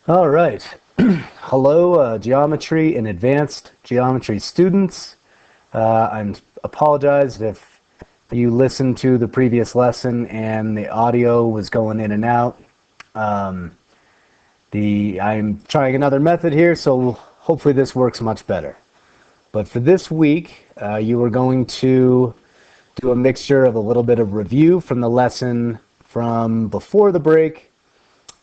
All right. Hello, geometry and advanced geometry students. I apologize if you listened to the previous lesson and the audio was going in and out. I'm trying another method here, so hopefully this works much better. But for this week, you are going to do a mixture of a little bit of review from the lesson from before the break,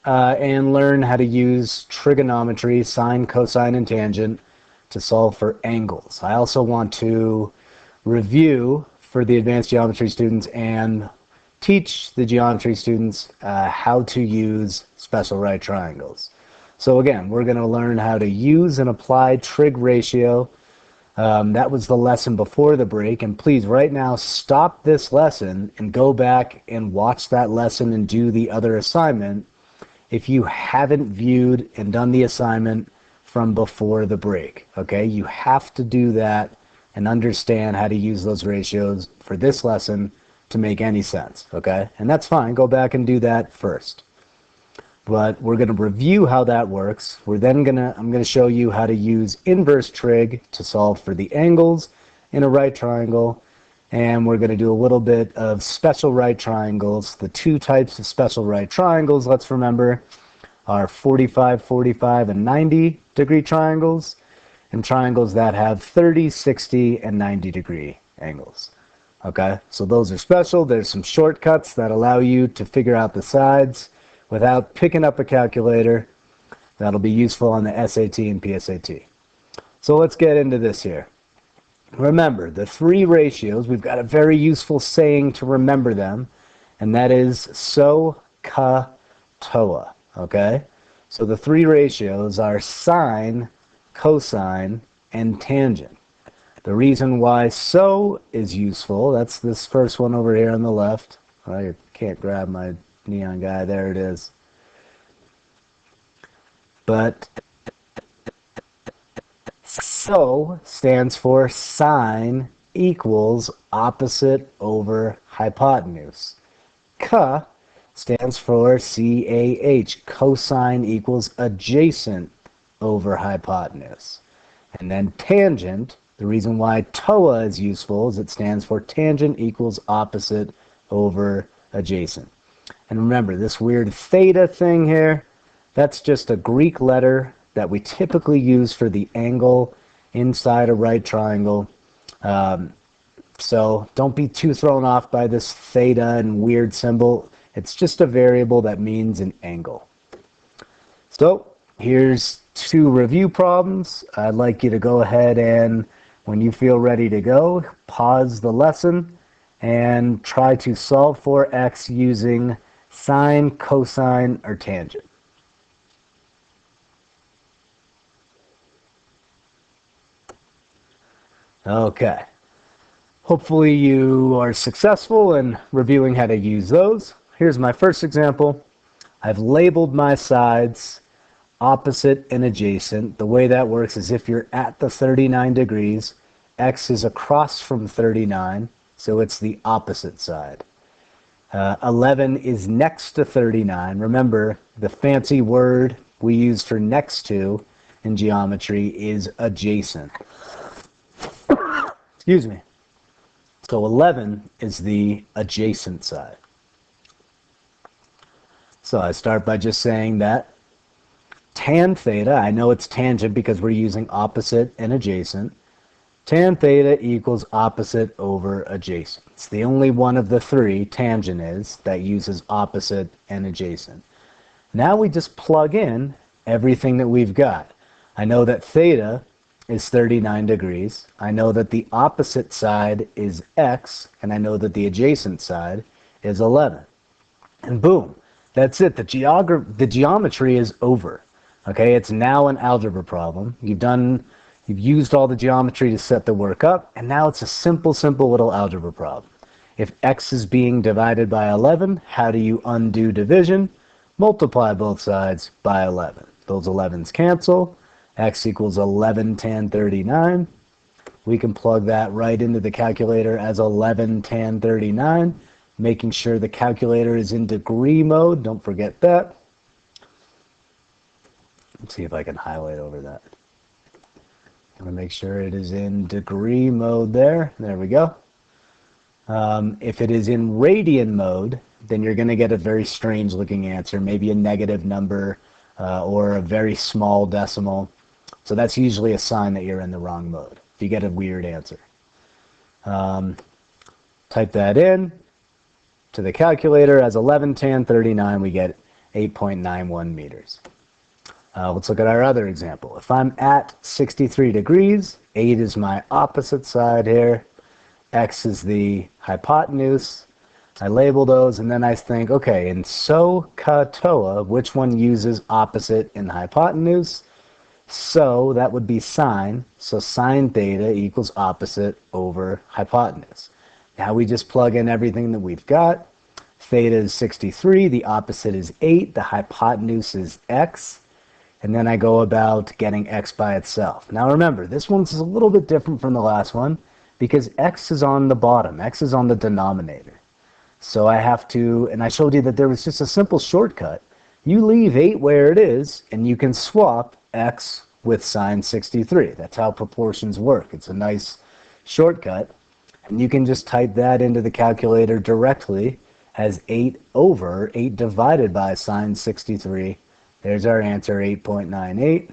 and learn how to use trigonometry, sine, cosine, and tangent to solve for angles. I also want to review for the advanced geometry students and teach the geometry students how to use special right triangles. So again, we're going to learn how to use and apply trig ratio. That was the lesson before the break, and please right now stop this lesson and go back and watch that lesson and do the other assignment if you haven't viewed and done the assignment from before the break. Okay, you have to do that and understand how to use those ratios for this lesson to make any sense. Okay, and that's fine, go back and do that first. But we're going to review how that works. I'm going to show you how to use inverse trig to solve for the angles in a right triangle. And we're going to do a little bit of special right triangles. The two types of special right triangles, let's remember, are 45, 45, and 90 degree triangles, and triangles that have 30, 60, and 90 degree angles. Okay, so those are special. There's some shortcuts that allow you to figure out the sides without picking up a calculator. That'll be useful on the SAT and PSAT. So let's get into this here. Remember, the three ratios, we've got a very useful saying to remember them, and that is so, ca, toa, okay? So the three ratios are sine, cosine, and tangent. The reason why so is useful, that's this first one over here on the left. I can't grab my neon guy, there it is. But so stands for sine equals opposite over hypotenuse. Ca stands for CAH, cosine equals adjacent over hypotenuse. And then tangent, the reason why TOA is useful is it stands for tangent equals opposite over adjacent. And remember, this weird theta thing here, that's just a Greek letter that we typically use for the angle inside a right triangle. So don't be too thrown off by this theta and weird symbol. It's just a variable that means an angle. So here's two review problems. I'd like you to go ahead and, when you feel ready to go, pause the lesson and try to solve for x using sine, cosine, or tangent. Okay, hopefully you are successful in reviewing how to use those. Here's my first example. I've labeled my sides opposite and adjacent. The way that works is if you're at the 39 degrees, x is across from 39, so it's the opposite side. 11 is next to 39. Remember, the fancy word we use for next to in geometry is adjacent. Excuse me. So 11 is the adjacent side. So I start by just saying that tan theta, I know it's tangent because we're using opposite and adjacent. Tan theta equals opposite over adjacent. It's the only one of the three, tangent is, that uses opposite and adjacent. Now we just plug in everything that we've got. I know that theta is 39 degrees. I know that the opposite side is x, and I know that the adjacent side is 11. And boom, that's it. The geometry is over. Okay, it's now an algebra problem. You've used all the geometry to set the work up, and now it's a simple little algebra problem. If x is being divided by 11, how do you undo division? Multiply both sides by 11. Those 11s cancel. X equals 11 tan 39. We can plug that right into the calculator as 11 tan 39, making sure the calculator is in degree mode. Don't forget that. Let's see if I can highlight over that. I'm going to make sure it is in degree mode there. There we go. If it is in radian mode, then you're going to get a very strange looking answer, maybe a negative number or a very small decimal. So that's usually a sign that you're in the wrong mode, if you get a weird answer. Type that in to the calculator as 11 tan 39, we get 8.91 meters. Let's look at our other example. If I'm at 63 degrees, 8 is my opposite side here, x is the hypotenuse. I label those, and then I think, okay, in SOHCAHTOA, which one uses opposite in hypotenuse? So that would be sine. So sine theta equals opposite over hypotenuse. Now we just plug in everything that we've got. Theta is 63, the opposite is 8, the hypotenuse is x. And then I go about getting x by itself. Now remember, this one's a little bit different from the last one because x is on the bottom, x is on the denominator. So I have to, and I showed you that there was just a simple shortcut. You leave 8 where it is, and you can swap x with sine 63. That's how proportions work. It's a nice shortcut. And you can just type that into the calculator directly as 8 divided by sine 63. There's our answer, 8.98.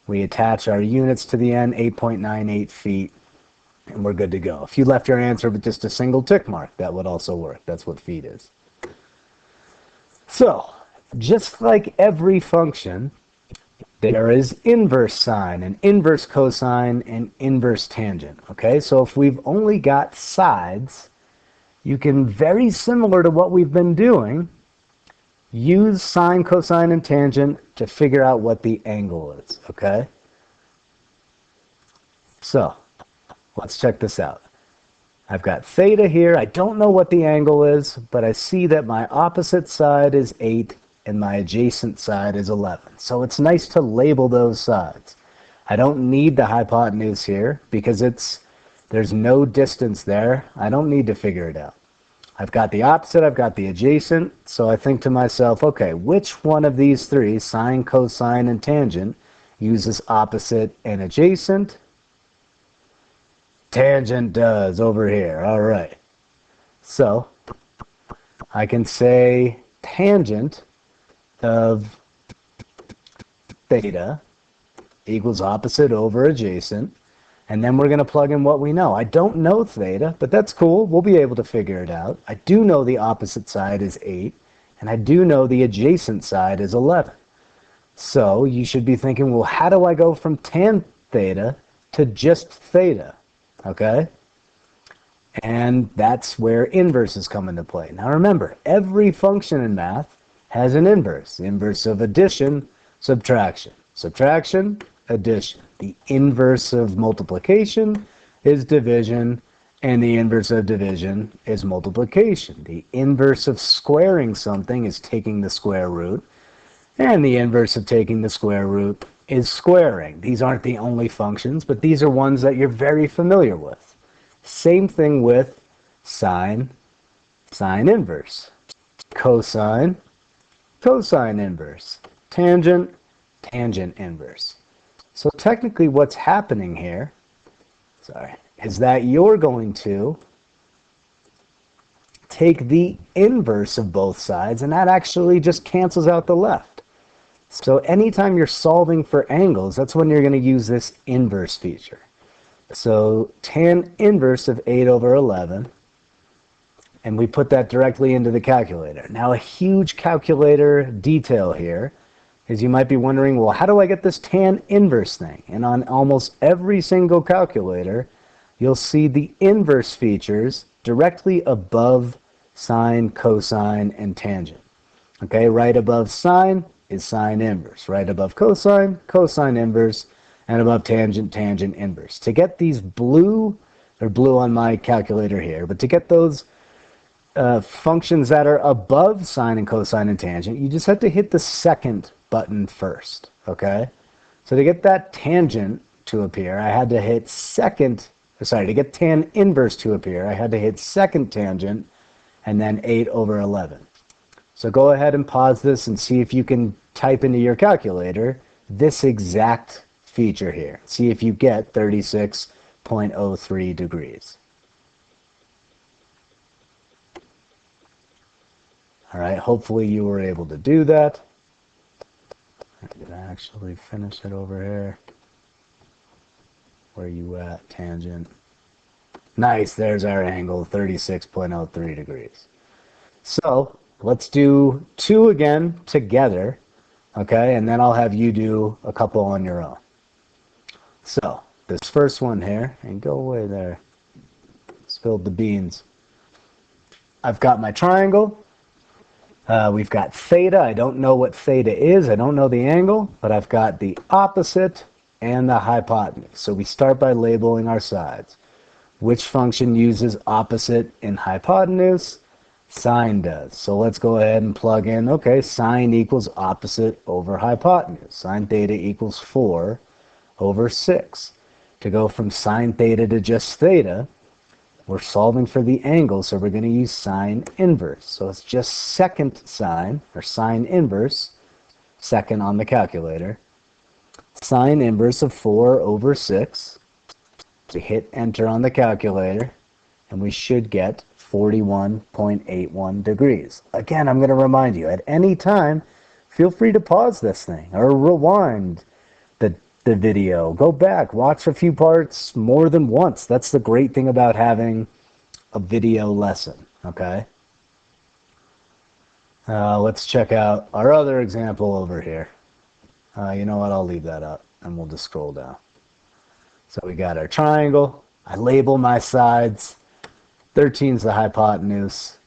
We attach our units to the end, 8.98 feet, and we're good to go. If you left your answer with just a single tick mark, that would also work. That's what feet is. So, just like every function, there is inverse sine and inverse cosine and inverse tangent. Okay, so if we've only got sides, you can, very similar to what we've been doing, use sine, cosine, and tangent to figure out what the angle is, okay? So, let's check this out. I've got theta here. I don't know what the angle is, but I see that my opposite side is 8 and my adjacent side is 11. So it's nice to label those sides. I don't need the hypotenuse here because there's no distance there. I don't need to figure it out. I've got the opposite, I've got the adjacent, so I think to myself, okay, which one of these three, sine, cosine, and tangent, uses opposite and adjacent? Tangent does over here, all right. So I can say tangent of theta equals opposite over adjacent. And then we're going to plug in what we know. I don't know theta, but that's cool. We'll be able to figure it out. I do know the opposite side is 8, and I do know the adjacent side is 11. So you should be thinking, well, how do I go from tan theta to just theta? Okay? And that's where inverses come into play. Now remember, every function in math has an inverse. The inverse of addition, subtraction. Subtraction, addition. The inverse of multiplication is division, and the inverse of division is multiplication. The inverse of squaring something is taking the square root, and the inverse of taking the square root is squaring. These aren't the only functions, but these are ones that you're very familiar with. Same thing with sine, sine inverse, cosine, cosine inverse, tangent, tangent inverse. So technically what's happening here, is that you're going to take the inverse of both sides, and that actually just cancels out the left. So anytime you're solving for angles, that's when you're going to use this inverse feature. So tan inverse of 8 over 11, and we put that directly into the calculator. Now a huge calculator detail here is you might be wondering, well, how do I get this tan inverse thing? And on almost every single calculator, you'll see the inverse features directly above sine, cosine, and tangent. Okay, right above sine is sine inverse. Right above cosine, cosine inverse, and above tangent, tangent inverse. To get these blue, they're blue on my calculator here, but to get those functions that are above sine and cosine and tangent, you just have to hit the second button first, okay? So to get that tangent to appear, I had to hit to get tan inverse to appear, I had to hit second tangent and then 8 over 11. So go ahead and pause this and see if you can type into your calculator this exact feature here. See if you get 36.03 degrees. All right, hopefully you were able to do that. I can actually finish it over here. Where you at, tangent? Nice, there's our angle, 36.03 degrees. So let's do 2 again together, okay? And then I'll have you do a couple on your own. So this first one here, and go away there, spilled the beans. I've got my triangle. We've got theta. I don't know what theta is. I don't know the angle, but I've got the opposite and the hypotenuse. So we start by labeling our sides. Which function uses opposite and hypotenuse? Sine does. So let's go ahead and plug in, okay, sine equals opposite over hypotenuse. Sine theta equals 4 over 6. To go from sine theta to just theta, we're solving for the angle, so we're going to use sine inverse. So it's just second sine, or sine inverse, second on the calculator. Sine inverse of 4 over 6. We hit enter on the calculator, and we should get 41.81 degrees. Again, I'm going to remind you, at any time, feel free to pause this thing, or rewind the video. Go back, watch a few parts more than once. That's the great thing about having a video lesson, okay? Let's check out our other example over here. You know what, I'll leave that up, and we'll just scroll down. So we got our triangle. I label my sides. 13 is the hypotenuse.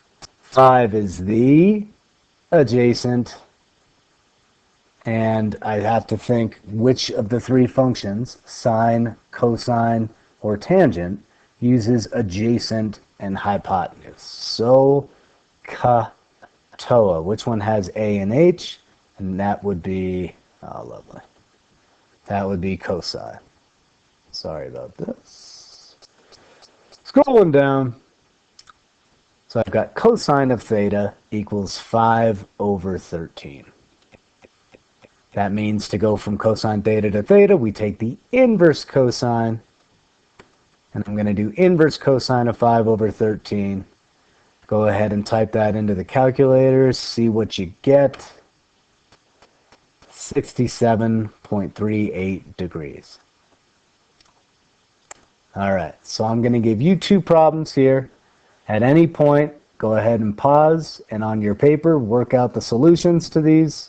5 is the adjacent. And I have to think which of the 3 functions, sine, cosine, or tangent, uses adjacent and hypotenuse. So, toa. Which one has A and H? And that would be, oh, lovely. That would be cosine. Sorry about this. Scrolling down. So I've got cosine of theta equals 5 over 13. That means to go from cosine theta to theta, we take the inverse cosine. And I'm going to do inverse cosine of 5 over 13. Go ahead and type that into the calculator. See what you get. 67.38 degrees. All right, so I'm going to give you 2 problems here. At any point, go ahead and pause, and on your paper, work out the solutions to these.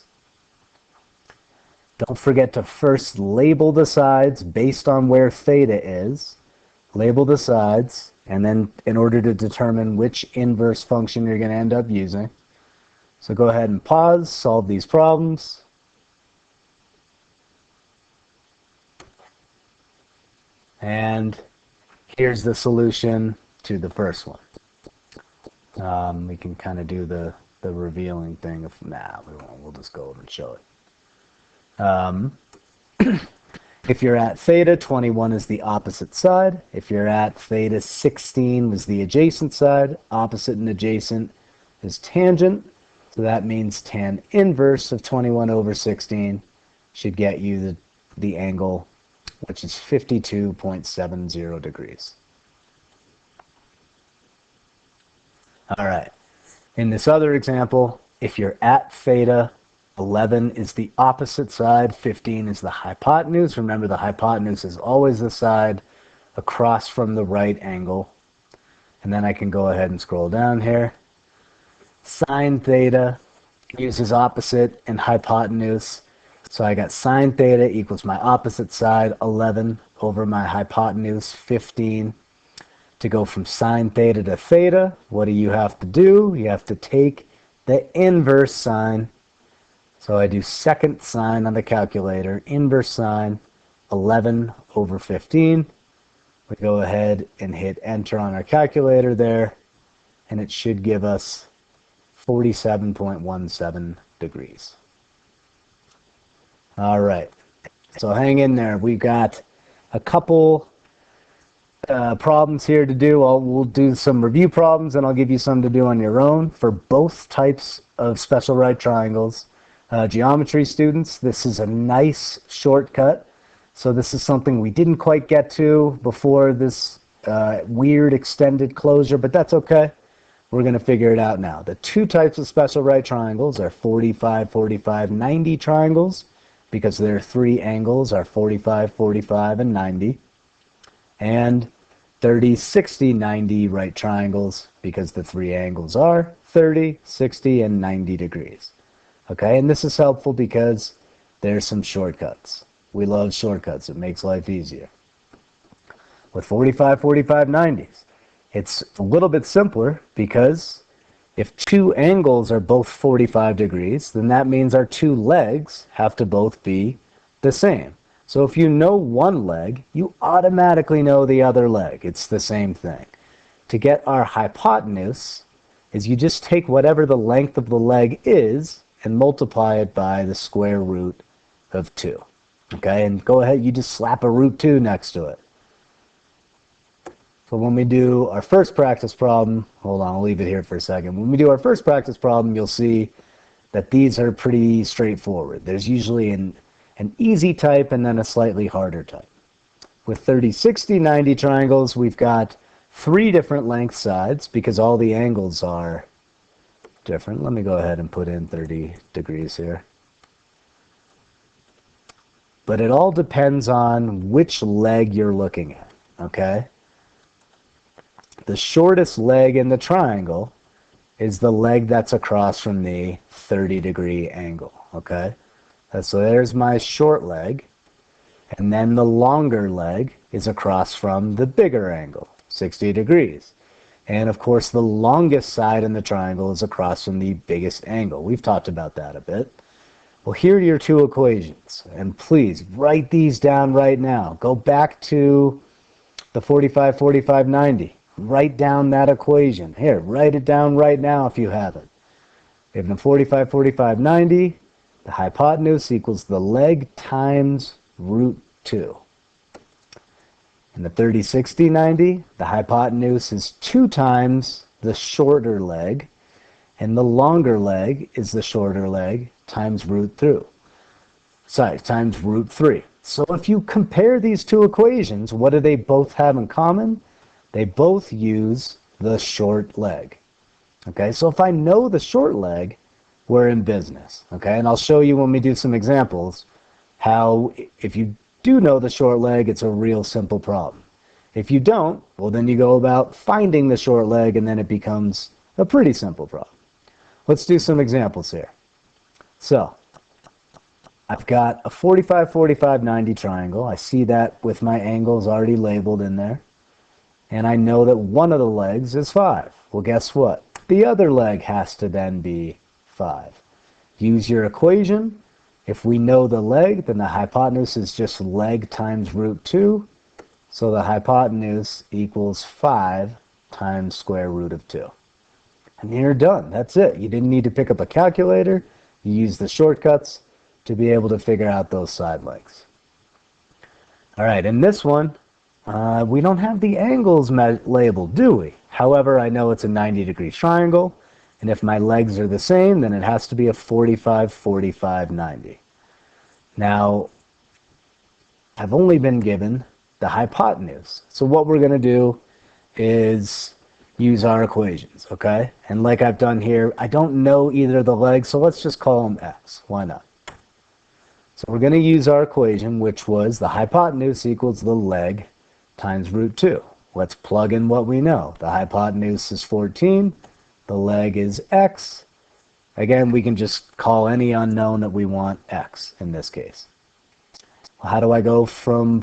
Don't forget to first label the sides based on where theta is. Label the sides, and then in order to determine which inverse function you're going to end up using. So go ahead and pause, solve these problems. And here's the solution to the first one. We can kind of do the revealing thing. Nah, we won't. We'll just go over and show it. If you're at theta, 21 is the opposite side. If you're at theta, 16 was the adjacent side. Opposite and adjacent is tangent. So that means tan inverse of 21 over 16 should get you the angle, which is 52.70 degrees. All right. In this other example, if you're at theta, 11 is the opposite side, 15 is the hypotenuse. Remember, the hypotenuse is always the side across from the right angle. And then I can go ahead and scroll down here. Sine theta uses opposite and hypotenuse. So I got sine theta equals my opposite side, 11, over my hypotenuse, 15. To go from sine theta to theta, what do you have to do? You have to take the inverse sine. So I do second sine on the calculator, inverse sine, 11 over 15. We go ahead and hit enter on our calculator there, and it should give us 47.17 degrees. All right, so hang in there. We've got a couple problems here to do. We'll do some review problems, and I'll give you some to do on your own for both types of special right triangles. Geometry students, this is a nice shortcut. So this is something we didn't quite get to before this weird extended closure, but that's okay. We're going to figure it out now. The two types of special right triangles are 45, 45, 90 triangles, because their three angles are 45, 45, and 90. And 30, 60, 90 right triangles, because the three angles are 30, 60, and 90 degrees. Okay, and this is helpful because there's some shortcuts. We love shortcuts. It makes life easier. With 45, 45, 90s, it's a little bit simpler because if two angles are both 45 degrees, then that means our two legs have to both be the same. So if you know one leg, you automatically know the other leg. It's the same thing. To get our hypotenuse is you just take whatever the length of the leg is and multiply it by the square root of 2. Okay, and go ahead, you just slap a root 2 next to it. So when we do our first practice problem, hold on, I'll leave it here for a second. When we do our first practice problem, you'll see that these are pretty straightforward. There's usually an easy type and then a slightly harder type. With 30, 60, 90 triangles, we've got 3 different length sides because all the angles are different. Let me go ahead and put in 30 degrees here. But it all depends on which leg you're looking at, okay? The shortest leg in the triangle is the leg that's across from the 30-degree angle, okay? So there's my short leg, and then the longer leg is across from the bigger angle, 60 degrees. And of course, the longest side in the triangle is across from the biggest angle. We've talked about that a bit. Well, here are your two equations. And please write these down right now. Go back to the 45, 45, 90. Write down that equation. Here, write it down right now if you have it. We have the 45, 45, 90. The hypotenuse equals the leg times root 2. In the 30, 60, 90, the hypotenuse is 2 times the shorter leg, and the longer leg is the shorter leg times root 3. Times root 3. So if you compare these two equations, what do they both have in common? They both use the short leg. Okay, so if I know the short leg, we're in business. Okay, and I'll show you when we do some examples how if you do know the short leg, it's a real simple problem. If you don't, well, then you go about finding the short leg, and then it becomes a pretty simple problem. Let's do some examples here. So I've got a 45, 45, 90 triangle. I see that with my angles already labeled in there. And I know that one of the legs is 5. Well, guess what? The other leg has to then be 5. Use your equation. If we know the leg, then the hypotenuse is just leg times root 2. So the hypotenuse equals 5 times square root of 2. And you're done. That's it. You didn't need to pick up a calculator. You use the shortcuts to be able to figure out those side lengths. All right, in this one, we don't have the angles labeled, do we? However, I know it's a 90-degree triangle. And if my legs are the same, then it has to be a 45, 45, 90. Now, I've only been given the hypotenuse. So what we're going to do is use our equations, okay? And like I've done here, I don't know either of the legs, so let's just call them x. Why not? So we're going to use our equation, which was the hypotenuse equals the leg times root 2. Let's plug in what we know. The hypotenuse is 14. The leg is x. Again, we can just call any unknown that we want x in this case. Well, how do I go from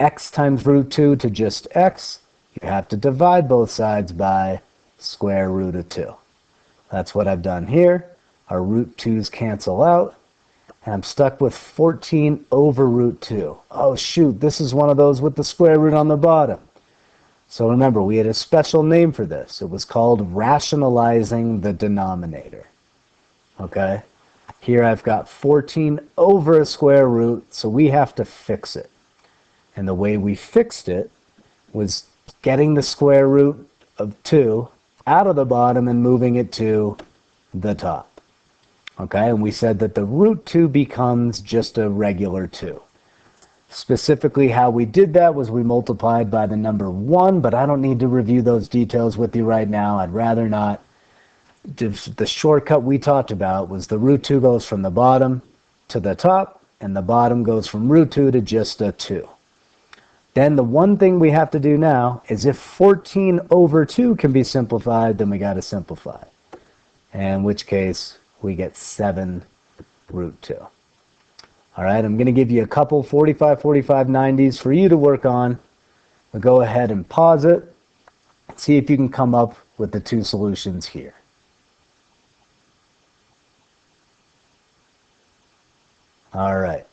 x times root 2 to just x? You have to divide both sides by square root of 2. That's what I've done here. Our root 2's cancel out. And I'm stuck with 14 over root 2. Oh shoot, this is one of those with the square root on the bottom. So remember, we had a special name for this. It was called rationalizing the denominator. Okay? Here I've got 14 over a square root, so we have to fix it. And the way we fixed it was getting the square root of 2 out of the bottom and moving it to the top. Okay, and we said that the root 2 becomes just a regular 2. Specifically, how we did that was we multiplied by the number 1, but I don't need to review those details with you right now. I'd rather not. The shortcut we talked about was the root 2 goes from the bottom to the top, and the bottom goes from root 2 to just a 2. Then the one thing we have to do now is if 14 over 2 can be simplified, then we got to simplify. In which case, we get 7 root 2. All right, I'm going to give you a couple 45, 45, 90s for you to work on. We'll go ahead and pause it. See if you can come up with the two solutions here. All right.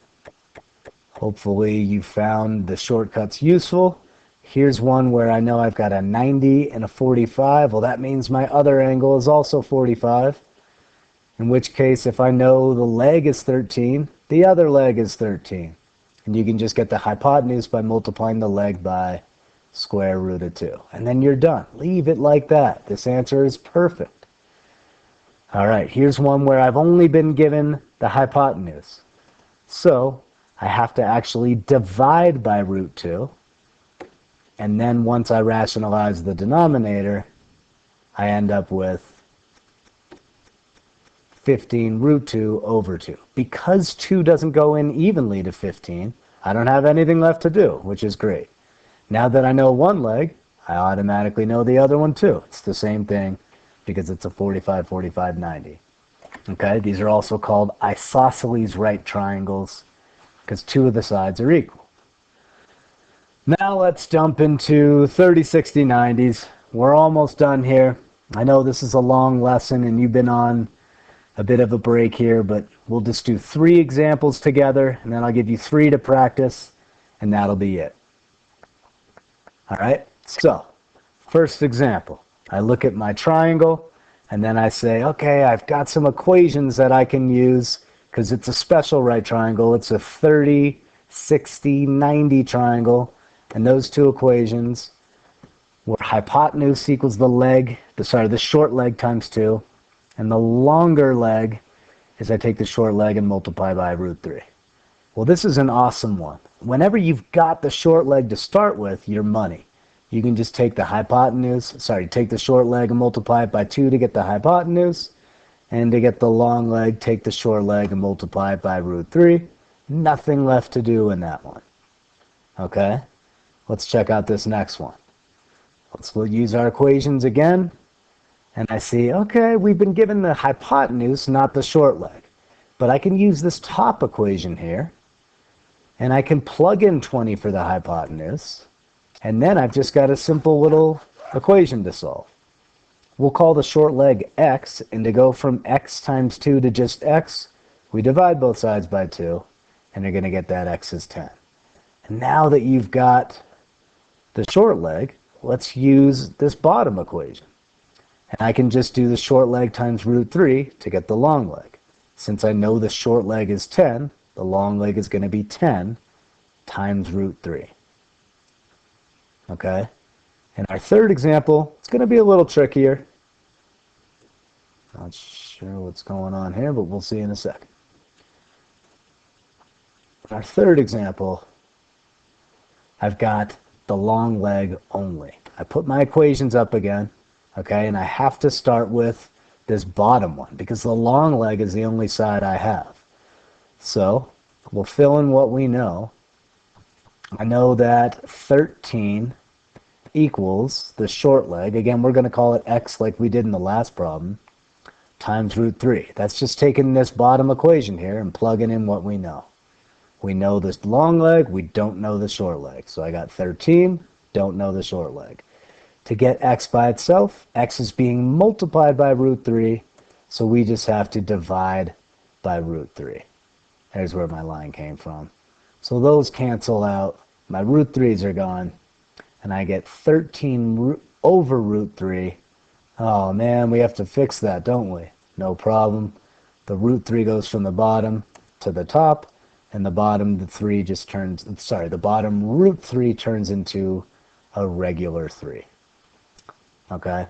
Hopefully you found the shortcuts useful. Here's one where I know I've got a 90 and a 45. Well, that means my other angle is also 45. In which case, if I know the leg is 13, the other leg is 13. And you can just get the hypotenuse by multiplying the leg by square root of 2. And then you're done. Leave it like that. This answer is perfect. All right, here's one where I've only been given the hypotenuse. So I have to actually divide by root 2. And then once I rationalize the denominator, I end up with 15 root 2 over 2. Because 2 doesn't go in evenly to 15, I don't have anything left to do, which is great. Now that I know one leg, I automatically know the other one too. It's the same thing because it's a 45, 45, 90. Okay, these are also called isosceles right triangles because two of the sides are equal. Now let's jump into 30, 60, 90s. We're almost done here. I know this is a long lesson and you've been on a bit of a break here, but we'll just do 3 examples together and then I'll give you 3 to practice and that'll be it. All right, so first example, I look at my triangle and then I say, okay, I've got some equations that I can use because it's a special right triangle. It's a 30, 60, 90 triangle. And those two equations where hypotenuse equals the short leg times 2. And the longer leg is I take the short leg and multiply by root 3. Well, this is an awesome one. Whenever you've got the short leg to start with, you're money. You can just take take the short leg and multiply it by 2 to get the hypotenuse. And to get the long leg, take the short leg and multiply it by root 3. Nothing left to do in that one. Okay? Let's check out this next one. Let's use our equations again. And I see, okay, we've been given the hypotenuse, not the short leg. But I can use this top equation here. And I can plug in 20 for the hypotenuse. And then I've just got a simple little equation to solve. We'll call the short leg x, and to go from x times 2 to just x, we divide both sides by 2, and you're going to get that x is 10. And now that you've got the short leg, let's use this bottom equation. And I can just do the short leg times root 3 to get the long leg. Since I know the short leg is 10, the long leg is going to be 10 times root 3. Okay? And our third example, it's going to be a little trickier. Not sure what's going on here, but we'll see in a second. Our third example, I've got the long leg only. I put my equations up again, okay, and I have to start with this bottom one because the long leg is the only side I have. So we'll fill in what we know. I know that 13 equals the short leg. Again, we're going to call it x like we did in the last problem, times root 3. That's just taking this bottom equation here and plugging in what we know. We know this long leg, we don't know the short leg. So I got 13, don't know the short leg. To get x by itself, x is being multiplied by root 3, so we just have to divide by root 3. There's where my line came from. So those cancel out. My root 3's are gone. And I get 13 over root 3. Oh man, we have to fix that, don't we? No problem. The root 3 goes from the bottom to the top, and the bottom root 3 turns into a regular 3. Okay?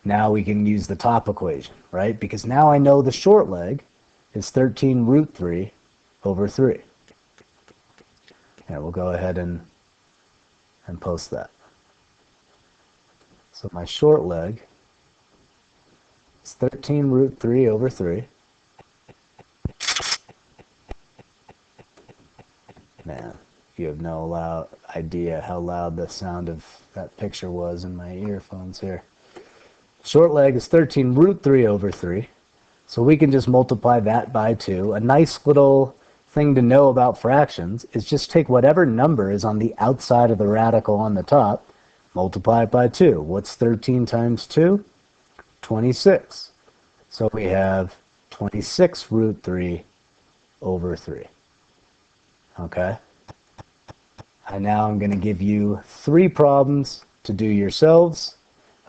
Now we can use the top equation, right? Because now I know the short leg is 13 root 3 over 3. And we'll go ahead and post that. So my short leg is 13 root 3 over 3. Man, you have no idea how loud the sound of that picture was in my earphones here. Short leg is 13 root 3 over 3. So we can just multiply that by 2. A nice little thing to know about fractions is just take whatever number is on the outside of the radical on the top, multiply it by 2. What's 13 times 2? 26. So we have 26 root 3 over 3. Okay? And now I'm going to give you 3 problems to do yourselves.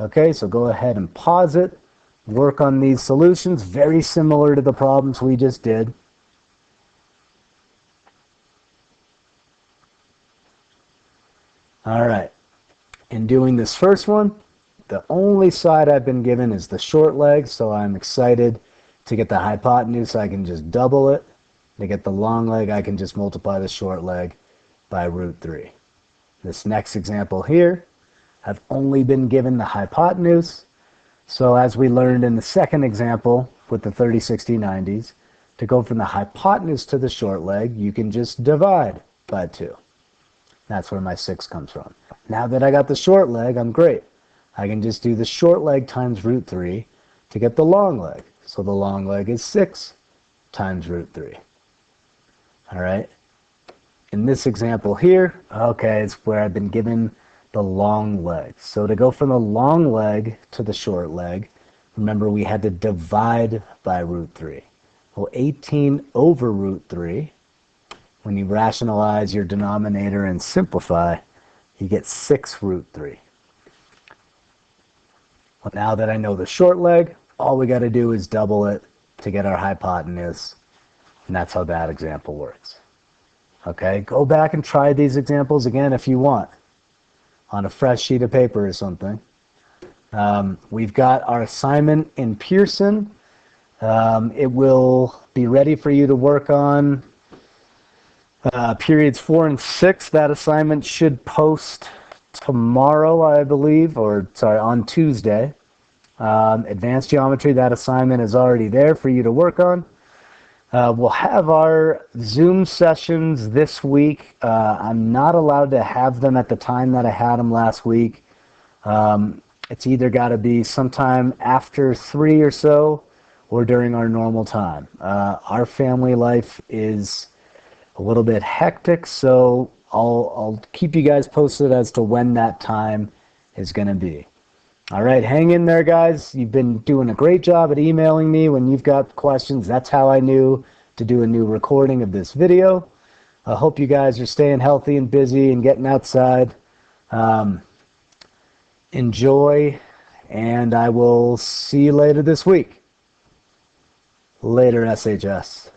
Okay, so go ahead and pause it. Work on these solutions, very similar to the problems we just did. All right, in doing this first one, the only side I've been given is the short leg, so I'm excited to get the hypotenuse. I can just double it. To get the long leg, I can just multiply the short leg by root 3. This next example here, I've only been given the hypotenuse. So as we learned in the second example with the 30, 60, 90s, to go from the hypotenuse to the short leg, you can just divide by 2. That's where my 6 comes from. Now that I got the short leg, I'm great. I can just do the short leg times root 3 to get the long leg. So the long leg is 6 times root 3. All right. In this example here, okay, it's where I've been given the long leg. So to go from the long leg to the short leg, remember we had to divide by root 3. Well, 18 over root 3, when you rationalize your denominator and simplify, you get 6 root 3. Well, now that I know the short leg, all we got to do is double it to get our hypotenuse, and that's how that example works. Okay, go back and try these examples again if you want, on a fresh sheet of paper or something. We've got our assignment in Pearson. It will be ready for you to work on periods 4 and 6. That assignment should post tomorrow, I believe, or sorry, on Tuesday. Advanced geometry, that assignment is already there for you to work on. We'll have our Zoom sessions this week. I'm not allowed to have them at the time that I had them last week. It's either got to be sometime after 3 or so, or during our normal time. Our family life is a little bit hectic, so I'll keep you guys posted as to when that time is going to be. All right, hang in there, guys. You've been doing a great job at emailing me when you've got questions. That's how I knew to do a new recording of this video. I hope you guys are staying healthy and busy and getting outside. Enjoy, and I will see you later this week. Later, SHS.